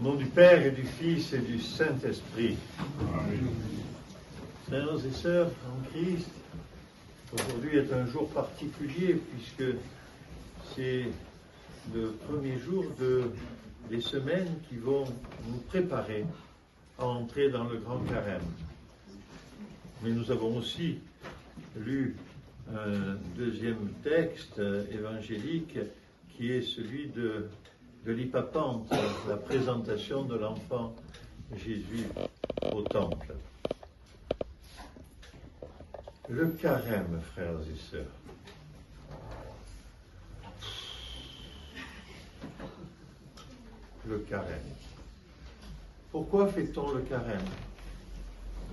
Au nom du Père et du Fils et du Saint-Esprit. Frères et sœurs en Christ, aujourd'hui est un jour particulier puisque c'est le premier jour des semaines qui vont nous préparer à entrer dans le grand carême. Mais nous avons aussi lu un deuxième texte évangélique qui est celui de l'Hypapante, la présentation de l'enfant Jésus au temple. Le carême, frères et sœurs. Le carême. Pourquoi fait-on le carême?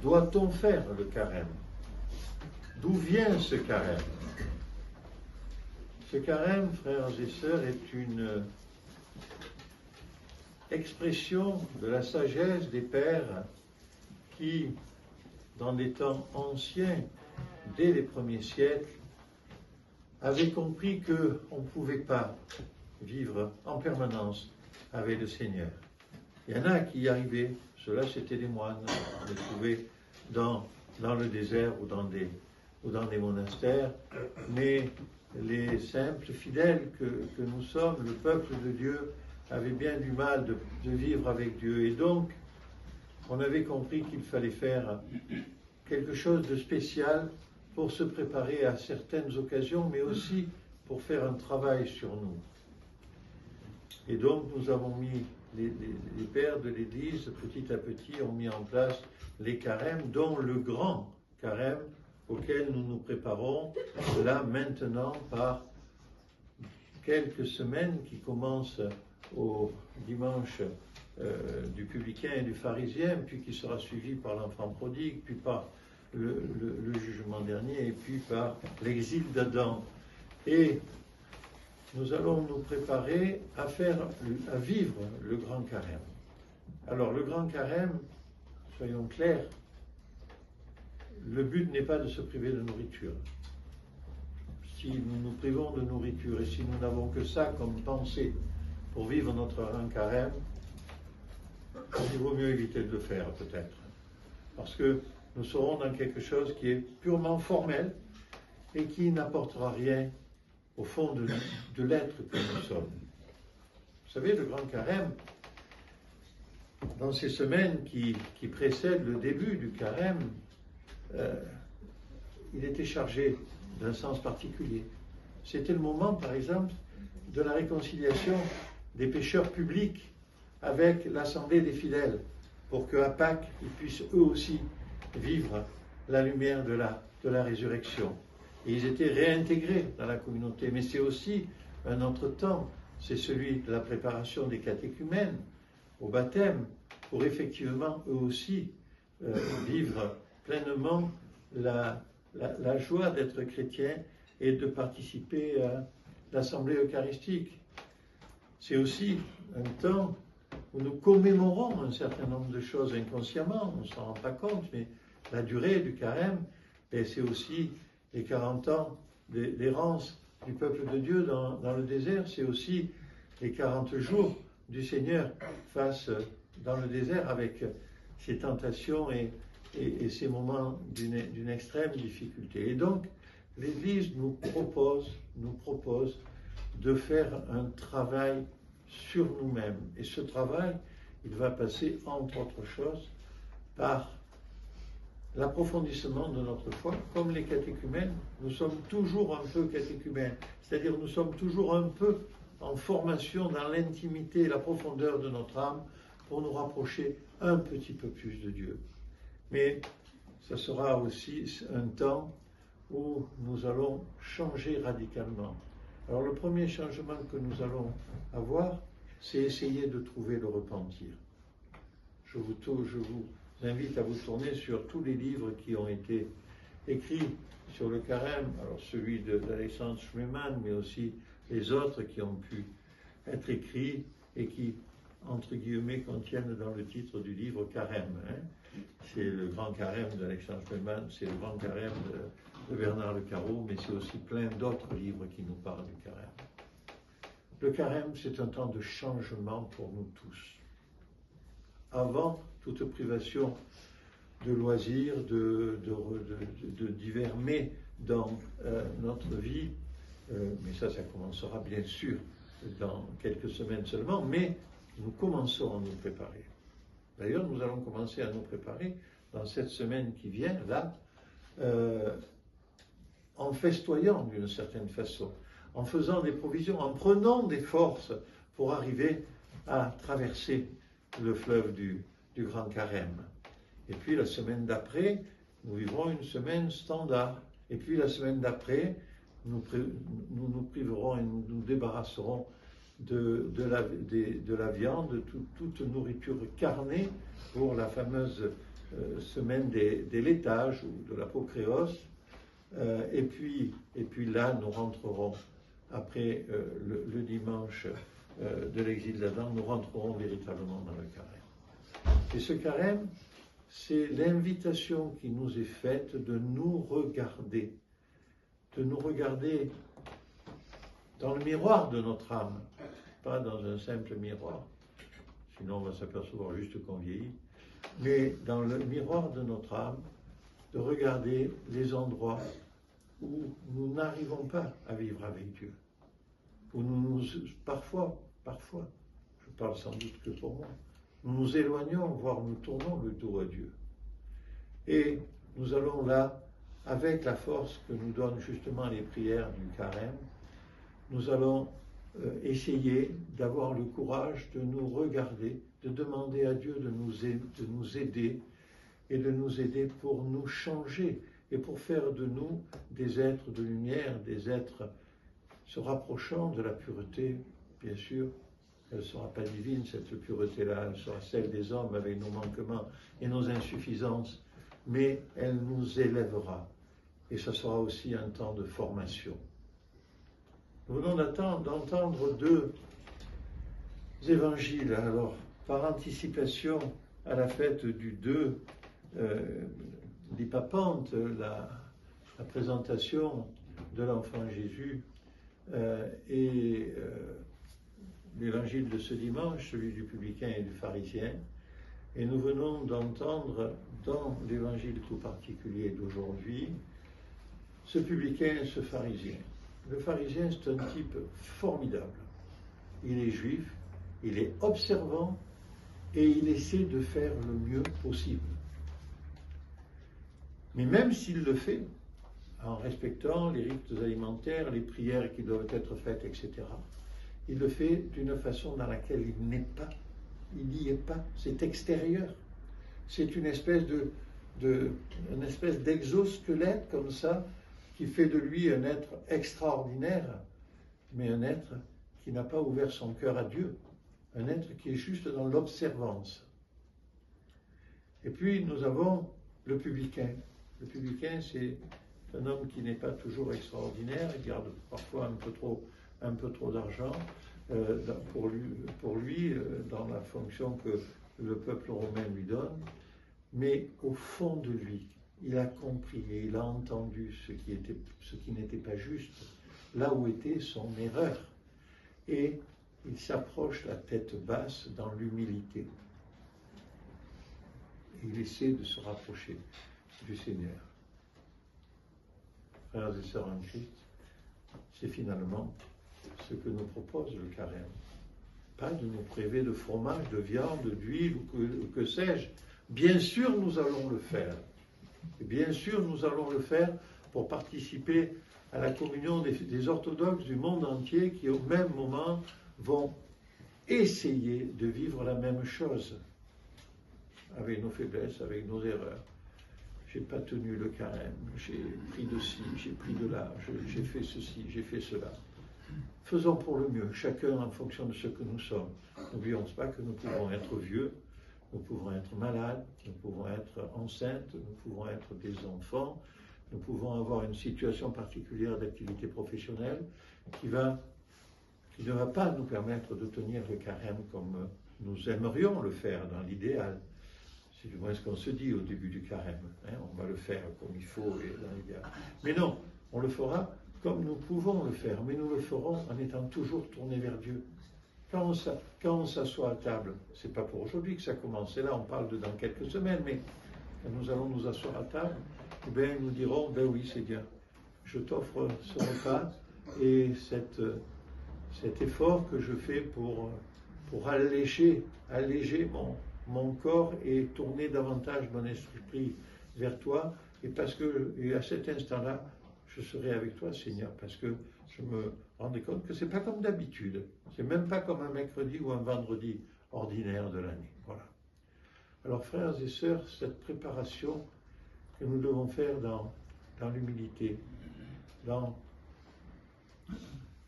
Doit-on faire le carême? D'où vient ce carême? Ce carême, frères et sœurs, est une expression de la sagesse des pères qui, dans les temps anciens, dès les premiers siècles, avaient compris qu'on ne pouvait pas vivre en permanence avec le Seigneur. Il y en a qui y arrivaient, ceux-là c'était des moines, on les trouvait dans le désert ou dans des monastères, mais les simples fidèles que nous sommes, le peuple de Dieu, avait bien du mal de vivre avec Dieu. Et donc, on avait compris qu'il fallait faire quelque chose de spécial pour se préparer à certaines occasions, mais aussi pour faire un travail sur nous. Et donc, nous avons mis, les pères de l'Église, petit à petit, ont mis en place les carèmes, dont le grand carême auquel nous nous préparons, là, maintenant, par quelques semaines qui commencent au dimanche du publicain et du pharisien, puis qui sera suivi par l'enfant prodigue, puis par le jugement dernier, et puis par l'exil d'Adam. Et nous allons nous préparer à vivre le grand carême. Alors, le grand carême, soyons clairs, le but n'est pas de se priver de nourriture. Si nous nous privons de nourriture et si nous n'avons que ça comme pensée pour vivre notre grand carême, il vaut mieux éviter de le faire peut-être. Parce que nous serons dans quelque chose qui est purement formel et qui n'apportera rien au fond de l'être que nous sommes. Vous savez, le grand carême, dans ces semaines qui précèdent le début du carême, il était chargé d'un sens particulier. C'était le moment, par exemple, de la réconciliation des pécheurs publics avec l'assemblée des fidèles, pour qu'à Pâques, ils puissent eux aussi vivre la lumière de la résurrection. Et ils étaient réintégrés dans la communauté. Mais c'est aussi un autre temps, c'est celui de la préparation des catéchumènes au baptême, pour effectivement eux aussi vivre pleinement la joie d'être chrétien et de participer à l'assemblée eucharistique. C'est aussi un temps où nous commémorons un certain nombre de choses inconsciemment, on ne s'en rend pas compte, mais la durée du carême, et c'est aussi les 40 ans d'errance du peuple de Dieu dans le désert, c'est aussi les 40 jours du Seigneur dans le désert avec ses tentations et ces moments d'une extrême difficulté. Et donc, l'Église nous propose de faire un travail sur nous-mêmes. Et ce travail, il va passer, entre autres choses, par l'approfondissement de notre foi. Comme les catéchumènes, nous sommes toujours un peu catéchumènes, c'est-à-dire nous sommes toujours un peu en formation dans l'intimité et la profondeur de notre âme pour nous rapprocher un petit peu plus de Dieu. Mais ce sera aussi un temps où nous allons changer radicalement. Alors le premier changement que nous allons avoir, c'est essayer de trouver le repentir. Je vous invite à vous tourner sur tous les livres qui ont été écrits sur le carême, alors celui d'Alexandre Schmemann, mais aussi les autres qui ont pu être écrits et qui, entre guillemets, contiennent dans le titre du livre carême. C'est le grand carême d'Alexandre Schmemann, c'est le grand carême de Bernard Le Carreau, mais c'est aussi plein d'autres livres qui nous parlent du carême. Le carême, c'est un temps de changement pour nous tous. avant toute privation de loisirs, de divers mets dans notre vie. Mais ça commencera bien sûr dans quelques semaines seulement, mais nous commençons à nous préparer. D'ailleurs, nous allons commencer à nous préparer dans cette semaine qui vient, là, en festoyant d'une certaine façon, en faisant des provisions, en prenant des forces pour arriver à traverser le fleuve du Grand Carême. Et puis la semaine d'après, nous vivrons une semaine standard. Et puis la semaine d'après, nous nous priverons et nous nous débarrasserons de la viande, de toute nourriture carnée pour la fameuse semaine des laitages ou de l'apokréos. Et puis là, nous rentrerons, après le dimanche de l'exil d'Adam, nous rentrerons véritablement dans le carême. Et ce carême, c'est l'invitation qui nous est faite de nous regarder dans le miroir de notre âme, pas dans un simple miroir, sinon on va s'apercevoir juste qu'on vieillit, mais dans le miroir de notre âme, de regarder les endroits où nous n'arrivons pas à vivre avec Dieu, où parfois, je parle sans doute que pour moi, nous nous éloignons, voire nous tournons le dos à Dieu. Et nous allons là, avec la force que nous donnent justement les prières du carême, nous allons essayer d'avoir le courage de nous regarder, de demander à Dieu de nous aider et de nous aider pour nous changer et pour faire de nous des êtres de lumière, des êtres se rapprochant de la pureté, bien sûr. Elle ne sera pas divine, cette pureté-là, elle sera celle des hommes avec nos manquements et nos insuffisances, mais elle nous élèvera. Et ce sera aussi un temps de formation. Nous venons d'entendre deux évangiles. Alors, par anticipation à la fête du 2 d'Hypapante, la présentation de l'enfant Jésus, et l'évangile de ce dimanche, celui du publicain et du pharisien. Et nous venons d'entendre dans l'évangile tout particulier d'aujourd'hui, ce publicain et ce pharisien. Le pharisien, c'est un type formidable. Il est juif, il est observant et il essaie de faire le mieux possible. Mais même s'il le fait, en respectant les rites alimentaires, les prières qui doivent être faites, etc., il le fait d'une façon dans laquelle il n'est pas, il n'y est pas, c'est extérieur. C'est une espèce d'exosquelette comme ça, qui fait de lui un être extraordinaire, mais un être qui n'a pas ouvert son cœur à Dieu, un être qui est juste dans l'observance. Et puis nous avons le publicain. Le publicain, c'est un homme qui n'est pas toujours extraordinaire, il garde parfois un peu trop d'argent pour lui, dans la fonction que le peuple romain lui donne, mais au fond de lui, il a compris et il a entendu ce qui n'était pas juste, là où était son erreur. Et il s'approche la tête basse dans l'humilité. Il essaie de se rapprocher du Seigneur. Frères et sœurs en Christ, c'est finalement ce que nous propose le carême. Pas de nous priver de fromage, de viande, d'huile ou que sais-je. Bien sûr, nous allons le faire. Et bien sûr, nous allons le faire pour participer à la communion des orthodoxes du monde entier qui, au même moment, vont essayer de vivre la même chose, avec nos faiblesses, avec nos erreurs. J'ai pas tenu le carême, j'ai pris de ci, j'ai pris de là, j'ai fait ceci, j'ai fait cela. Faisons pour le mieux, chacun en fonction de ce que nous sommes. N'oublions pas que nous pouvons être vieux, nous pouvons être malades, nous pouvons être enceintes, nous pouvons être des enfants, nous pouvons avoir une situation particulière d'activité professionnelle qui ne va pas nous permettre de tenir le carême comme nous aimerions le faire dans l'idéal. C'est du moins ce qu'on se dit au début du carême. On va le faire comme il faut et dans l'idéal. Mais non, on le fera comme nous pouvons le faire, mais nous le ferons en étant toujours tournés vers Dieu. quand on s'assoit à table, c'est pas pour aujourd'hui que ça commence, c'est là, on parle de dans quelques semaines, mais quand nous allons nous asseoir à table, eh bien, nous dirons, ben oui, Seigneur, je t'offre ce repas et cet effort que je fais pour alléger mon corps et tourner davantage mon esprit vers toi, et parce que et à cet instant-là, je serai avec toi, Seigneur, parce que je me rendais compte que c'est pas comme d'habitude, c'est même pas comme un mercredi ou un vendredi ordinaire de l'année. Voilà. Alors, frères et sœurs, cette préparation que nous devons faire dans l'humilité, dans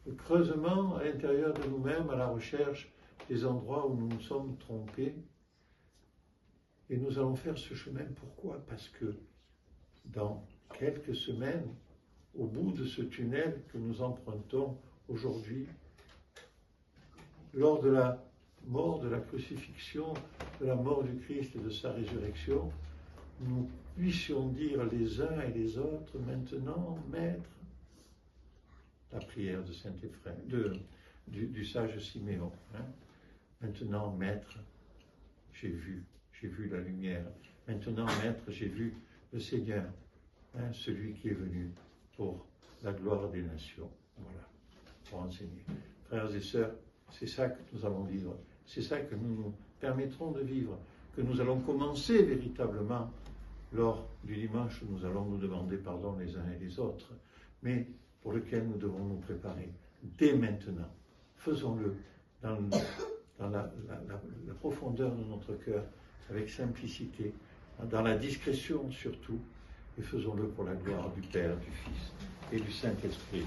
le creusement à l'intérieur de nous-mêmes, à la recherche des endroits où nous nous sommes trompés. Et nous allons faire ce chemin. Pourquoi? Parce que dans quelques semaines, au bout de ce tunnel que nous empruntons aujourd'hui, lors de la mort, de la crucifixion, de la mort du Christ et de sa résurrection, nous puissions dire les uns et les autres, maintenant, Maître, la prière de Saint-Éphrem, du sage Siméon. Hein. Maintenant, Maître, j'ai vu la lumière. Maintenant, Maître, j'ai vu le Seigneur, hein, celui qui est venu pour la gloire des nations. Voilà, pour enseigner. Frères et sœurs, c'est ça que nous allons vivre. C'est ça que nous nous permettrons de vivre, que nous allons commencer véritablement lors du dimanche où nous allons nous demander pardon les uns et les autres, mais pour lequel nous devons nous préparer dès maintenant. Faisons-le dans la profondeur de notre cœur, avec simplicité, dans la discrétion surtout, et faisons-le pour la gloire du Père, du Fils et du Saint-Esprit.